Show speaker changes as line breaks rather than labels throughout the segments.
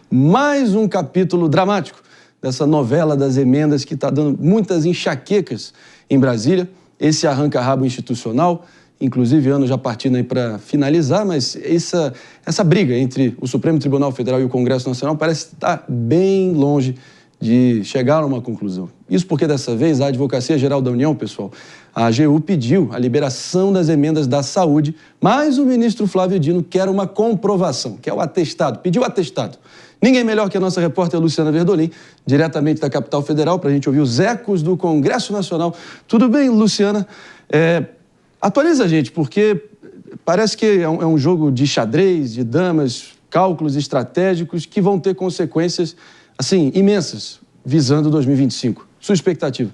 Mais um capítulo dramático dessa novela das emendas que está dando muitas enxaquecas em Brasília. Esse arranca-rabo institucional, inclusive ano já partindo aí para finalizar, mas essa briga entre o Supremo Tribunal Federal e o Congresso Nacional parece estar bem longe de chegar a uma conclusão. Isso porque dessa vez a Advocacia Geral da União, pessoal, a AGU, pediu a liberação das emendas da saúde, mas o ministro Flávio Dino quer uma comprovação, quer o atestado, pediu atestado. Ninguém melhor que a nossa repórter Luciana Verdolim, diretamente da capital federal, para a gente ouvir os ecos do Congresso Nacional. Tudo bem, Luciana? Atualiza a gente, porque parece que é um jogo de xadrez, de damas, cálculos estratégicos que vão ter consequências, assim, imensas, visando 2025. Sua expectativa?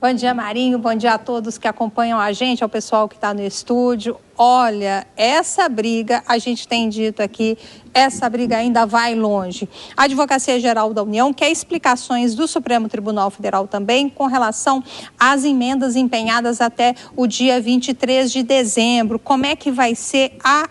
Bom dia, Marinho. Bom dia a todos que acompanham a gente, ao pessoal que está no estúdio. Olha, essa briga, a gente tem dito aqui, essa briga ainda vai longe. A Advocacia Geral da União quer explicações do Supremo Tribunal Federal também com relação às emendas empenhadas até o dia 23 de dezembro. Como é que vai ser a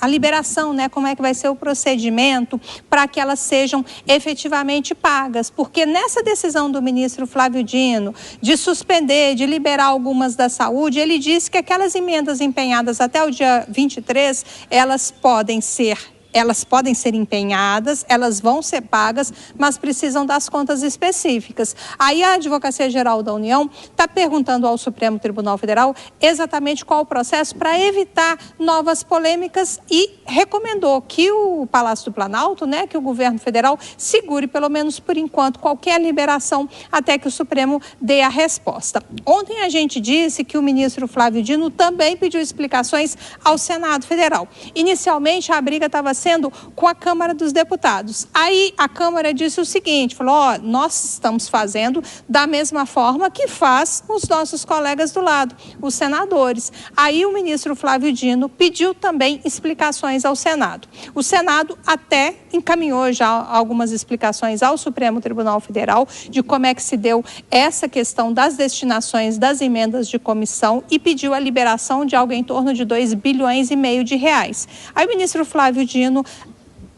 liberação, né? Como é que vai ser o procedimento para que elas sejam efetivamente pagas? Porque nessa decisão do ministro Flávio Dino de suspender, de liberar algumas da saúde, ele disse que aquelas emendas empenhadas até o dia 23, elas podem ser empenhadas, elas vão ser pagas, mas precisam das contas específicas. Aí a Advocacia Geral da União está perguntando ao Supremo Tribunal Federal exatamente qual o processo para evitar novas polêmicas e recomendou que o Palácio do Planalto, né, que o governo federal segure, pelo menos por enquanto, qualquer liberação até que o Supremo dê a resposta. Ontem a gente disse que o ministro Flávio Dino também pediu explicações ao Senado Federal. Inicialmente, a briga estava sendo com a Câmara dos Deputados. Aí a Câmara disse o seguinte, falou, nós estamos fazendo da mesma forma que faz os nossos colegas do lado, os senadores. Aí o ministro Flávio Dino pediu também explicações ao Senado. O Senado até encaminhou já algumas explicações ao Supremo Tribunal Federal de como é que se deu essa questão das destinações das emendas de comissão e pediu a liberação de algo em torno de 2,5 bilhões de reais. Aí o ministro Flávio Dino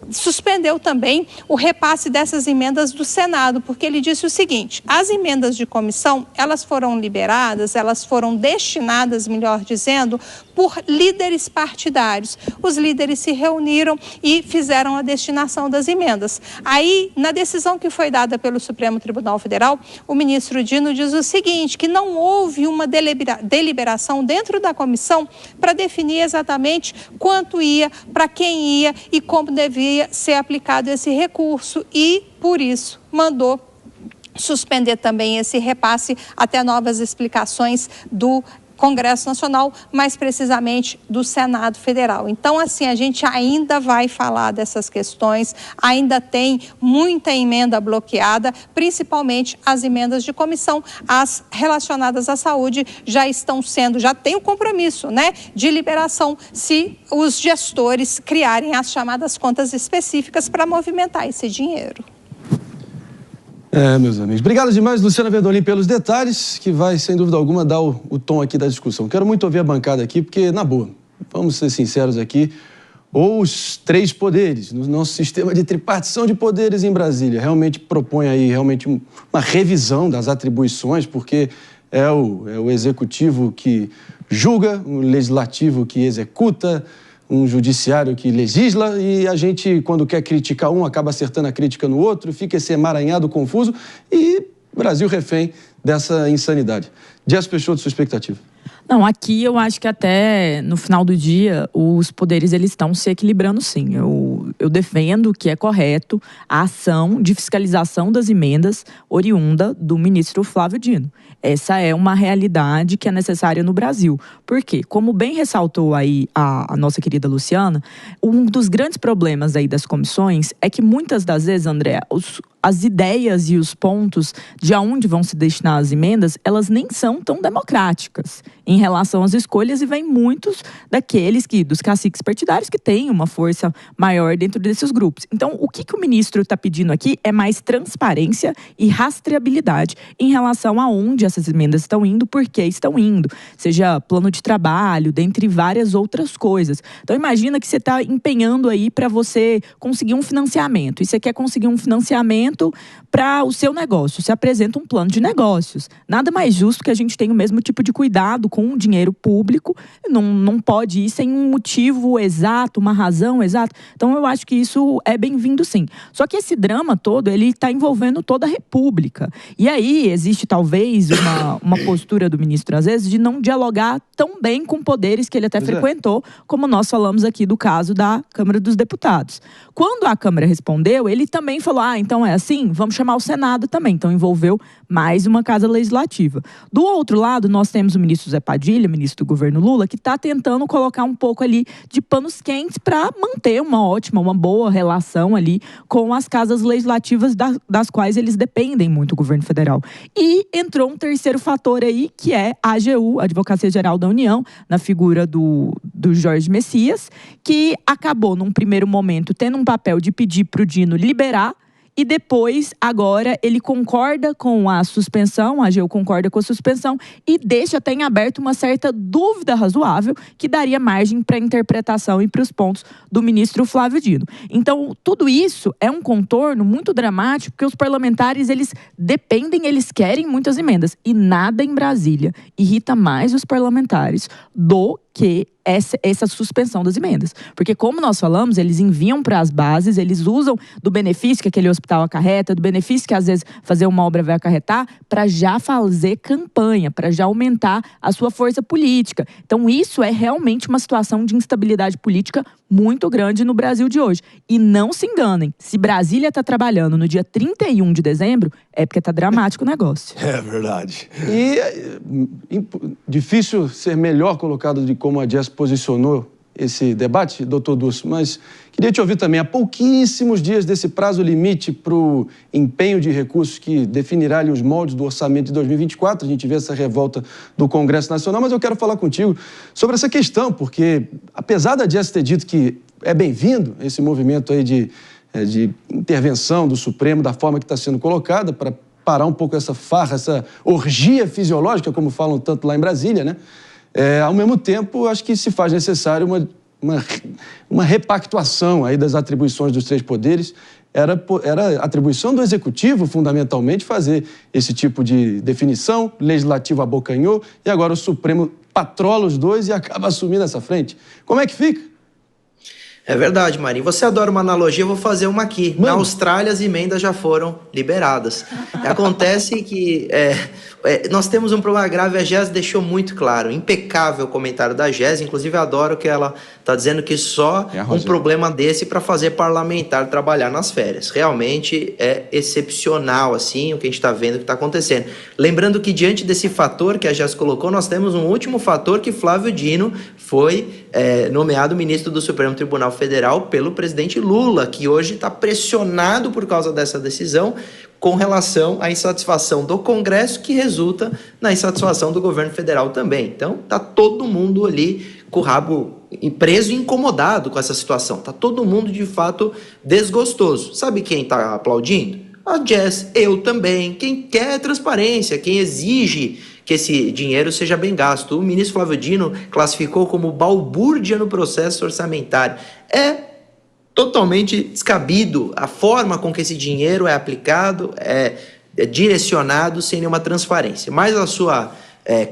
suspendeu também o repasse dessas emendas do Senado, porque ele disse o seguinte, as emendas de comissão, elas foram liberadas, elas foram destinadas, melhor dizendo, por líderes partidários. Os líderes se reuniram e fizeram a destinação das emendas. Aí, na decisão que foi dada pelo Supremo Tribunal Federal, o ministro Dino diz o seguinte, que não houve uma deliberação dentro da comissão para definir exatamente quanto ia, para quem ia e como devia ser aplicado esse recurso e, por isso, mandou suspender também esse repasse até novas explicações do Congresso Nacional, mais precisamente do Senado Federal. Então, assim, a gente ainda vai falar dessas questões, ainda tem muita emenda bloqueada, principalmente as emendas de comissão, as relacionadas à saúde já tem o compromisso, né, de liberação se os gestores criarem as chamadas contas específicas para movimentar esse dinheiro.
Meus amigos. Obrigado demais, Luciana Verdolim, pelos detalhes, que vai, sem dúvida alguma, dar o tom aqui da discussão. Quero muito ouvir a bancada aqui, porque, na boa, vamos ser sinceros aqui, ou os três poderes, no nosso sistema de tripartição de poderes em Brasília, realmente propõe aí uma revisão das atribuições, porque é o executivo que julga, o legislativo que executa, um judiciário que legisla e a gente, quando quer criticar um, acaba acertando a crítica no outro, fica esse emaranhado confuso e Brasil refém dessa insanidade. Dias Peixoto, sua expectativa?
Não, aqui eu acho que até no final do dia os poderes eles estão se equilibrando sim. Eu defendo que é correto a ação de fiscalização das emendas oriunda do ministro Flávio Dino. Essa é uma realidade que é necessária no Brasil. Por quê? Como bem ressaltou aí a nossa querida Luciana, um dos grandes problemas aí das comissões é que muitas das vezes, André, as ideias e os pontos de aonde vão se destinar as emendas, elas nem são são tão democráticas em relação às escolhas, e vem muitos dos caciques partidários que têm uma força maior dentro desses grupos. Então, o que o ministro está pedindo aqui é mais transparência e rastreabilidade em relação a onde essas emendas estão indo, por que estão indo, seja plano de trabalho, dentre várias outras coisas. Então, imagina que você está empenhando aí para você conseguir um financiamento, e você quer conseguir um financiamento para o seu negócio. Você apresenta um plano de negócios. Nada mais justo que a gente tenha o mesmo tipo de cuidado com o dinheiro público. Não pode ir sem um motivo exato, uma razão exata. Então, eu acho que isso é bem-vindo, sim. Só que esse drama todo, ele está envolvendo toda a República. E aí, existe talvez uma postura do ministro, às vezes, de não dialogar tão bem com poderes que ele até frequentou, como nós falamos aqui do caso da Câmara dos Deputados. Quando a Câmara respondeu, ele também falou, então é assim, vamos chamar o Senado também. Então, envolveu mais uma casa legislativa. Do outro lado, nós temos o ministro Zé Padilha, ministro do governo Lula, que está tentando colocar um pouco ali de panos quentes para manter uma boa relação ali com as casas legislativas das quais eles dependem muito, o governo federal. E entrou um terceiro fator aí, que é a AGU, a Advocacia Geral da União, na figura do Jorge Messias, que acabou, num primeiro momento, tendo um papel de pedir para o Dino liberar, e depois, agora, ele concorda com a suspensão, a AGU concorda com a suspensão, e deixa até em aberto uma certa dúvida razoável que daria margem para a interpretação e para os pontos do ministro Flávio Dino. Então, tudo isso é um contorno muito dramático, porque os parlamentares, eles querem muitas emendas, e nada em Brasília irrita mais os parlamentares do que essa suspensão das emendas. Porque, como nós falamos, eles enviam para as bases, eles usam do benefício que aquele hospital acarreta, do benefício que, às vezes, fazer uma obra vai acarretar, para já fazer campanha, para já aumentar a sua força política. Então, isso é realmente uma situação de instabilidade política muito grande no Brasil de hoje. E não se enganem, se Brasília está trabalhando no dia 31 de dezembro, é porque está dramático o negócio.
É verdade. E difícil ser melhor colocado de como a Jess posicionou esse debate, doutor Durso, mas queria te ouvir também. Há pouquíssimos dias desse prazo limite para o empenho de recursos que definirá ali os moldes do orçamento de 2024, a gente vê essa revolta do Congresso Nacional, mas eu quero falar contigo sobre essa questão, porque apesar da Jess ter dito que é bem-vindo esse movimento aí de intervenção do Supremo, da forma que está sendo colocada, para parar um pouco essa farra, essa orgia fisiológica, como falam tanto lá em Brasília, né? Ao mesmo tempo, acho que se faz necessário uma repactuação aí das atribuições dos três poderes. Era atribuição do Executivo, fundamentalmente, fazer esse tipo de definição. O Legislativo abocanhou e agora o Supremo patrola os dois e acaba assumindo essa frente. Como é que fica?
É verdade, Marinho. Você adora uma analogia, eu vou fazer uma aqui. Mano. Na Austrália, as emendas já foram liberadas. Acontece que nós temos um problema grave, a Jess deixou muito claro. Impecável o comentário da Jess, inclusive eu adoro que ela está dizendo que só um problema desse para fazer parlamentar trabalhar nas férias. Realmente é excepcional, assim, o que a gente está vendo que está acontecendo. Lembrando que diante desse fator que a Jess colocou, nós temos um último fator que Flávio Dino foi nomeado ministro do Supremo Tribunal Federal pelo presidente Lula, que hoje está pressionado por causa dessa decisão com relação à insatisfação do Congresso, que resulta na insatisfação do governo federal também. Então, está todo mundo ali com o rabo preso e incomodado com essa situação. Está todo mundo, de fato, desgostoso. Sabe quem está aplaudindo? A Jess, eu também. Quem quer transparência, quem exige que esse dinheiro seja bem gasto. O ministro Flávio Dino classificou como balbúrdia no processo orçamentário. É totalmente descabido a forma com que esse dinheiro é aplicado, é direcionado sem nenhuma transparência. Mas a sua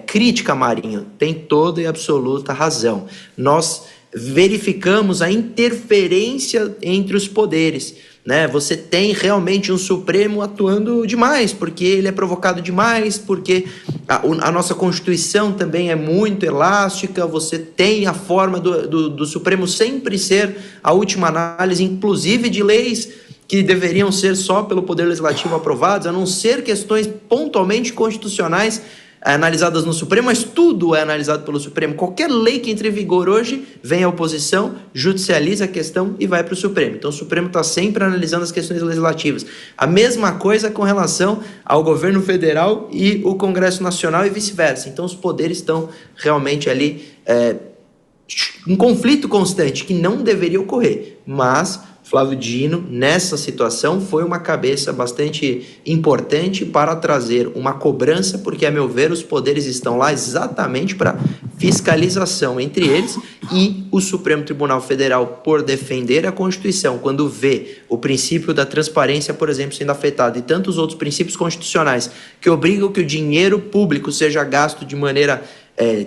crítica, Marinho, tem toda e absoluta razão. Nós verificamos a interferência entre os poderes, né? Você tem realmente um Supremo atuando demais, porque ele é provocado demais, porque a nossa Constituição também é muito elástica. Você tem a forma do Supremo sempre ser a última análise, inclusive de leis que deveriam ser só pelo Poder Legislativo aprovadas, a não ser questões pontualmente constitucionais. analisadas no Supremo, mas tudo é analisado pelo Supremo. Qualquer lei que entre em vigor hoje, vem a oposição, judicializa a questão e vai para o Supremo. Então o Supremo está sempre analisando as questões legislativas. A mesma coisa com relação ao governo federal e o Congresso Nacional e vice-versa. Então os poderes estão realmente ali um conflito constante que não deveria ocorrer, mas Flávio Dino, nessa situação, foi uma cabeça bastante importante para trazer uma cobrança, porque, a meu ver, os poderes estão lá exatamente para fiscalização entre eles, e o Supremo Tribunal Federal, por defender a Constituição, quando vê o princípio da transparência, por exemplo, sendo afetado, e tantos outros princípios constitucionais que obrigam que o dinheiro público seja gasto de maneira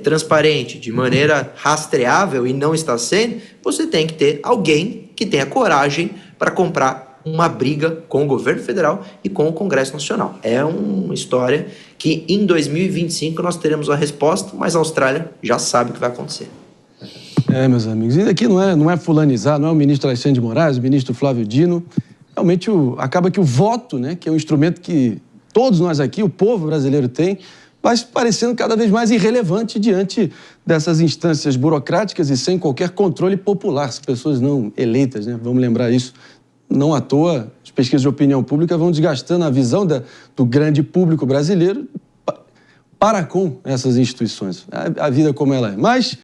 transparente, de maneira rastreável, e não está sendo, você tem que ter alguém que tenha coragem para comprar uma briga com o governo federal e com o Congresso Nacional. É uma história que em 2025 nós teremos a resposta, mas a Austrália já sabe o que vai acontecer.
Meus amigos, e aqui não é fulanizar, não é o ministro Alexandre de Moraes, o ministro Flávio Dino. Realmente acaba que o voto, né, que é um instrumento que todos nós aqui, o povo brasileiro tem, vai se parecendo cada vez mais irrelevante diante dessas instâncias burocráticas e sem qualquer controle popular, as pessoas não eleitas, né? Vamos lembrar isso. Não à toa, as pesquisas de opinião pública vão desgastando a visão do grande público brasileiro para com essas instituições. A vida como ela é. Mas